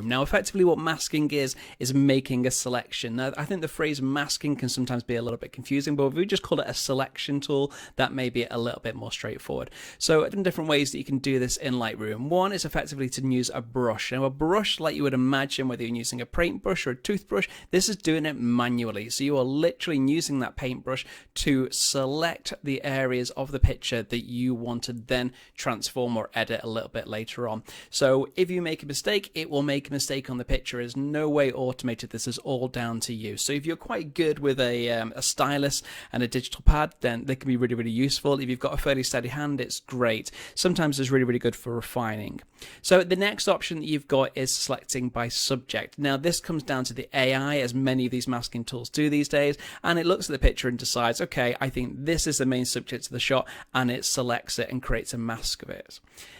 Lightroom. Now, effectively what masking is making a selection. Now, I think the phrase masking can sometimes be a little bit confusing, but if we just call it a selection tool, that may be a little bit more straightforward. So different ways that you can do this in Lightroom. One is effectively to use a brush. Now, a brush, like you would imagine, whether you're using a paintbrush or a toothbrush, this is doing it manually. So you are literally using that paintbrush to select the areas of the picture that you want to then transform or edit a little bit later on. So if you make a mistake, it will make a mistake on the picture. There's no way automated. This is all down to you. So if you're quite good with a stylus and a digital pad, then they can be really, really useful. If you've got a fairly steady hand, it's great. Sometimes it's really, really good for refining. So the next option that you've got is selecting by subject. Now this comes down to the AI, as many of these masking tools do these days, and it looks at the picture and decides, okay, I think this is the main subject of the shot, and it selects it and creates a mask of it.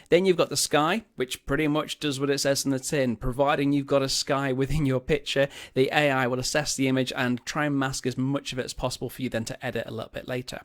Then you've got the sky, which pretty much does what it says in the tin. Providing you've got a sky within your picture, the AI will assess the image and try and mask as much of it as possible for you then to edit a little bit later.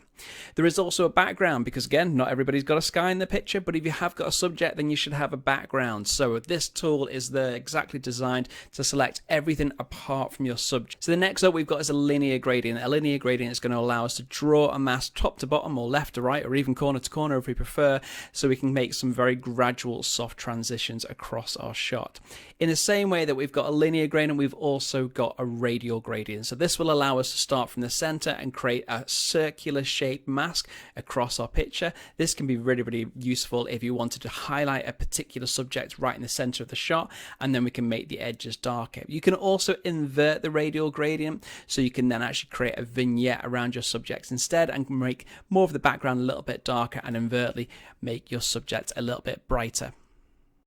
There is also a background, because again, not everybody's got a sky in the picture, but if you have got a subject, then you should have a background. So this tool is exactly designed to select everything apart from your subject. So the next up we've got is a linear gradient. A linear gradient is going to allow us to draw a mask top to bottom, or left to right, or even corner to corner if we prefer, so we can make some very gradual soft transitions across our shot. In the same way that we've got a linear gradient, we've also got a radial gradient. So this will allow us to start from the center and create a circular shaped mask across our picture. This can be really, really useful if you wanted to highlight a particular subject right in the center of the shot, and then we can make the edges darker. You can also invert the radial gradient, so you can then actually create a vignette around your subjects instead and make more of the background a little bit darker, and inversely make your subject a little bit brighter.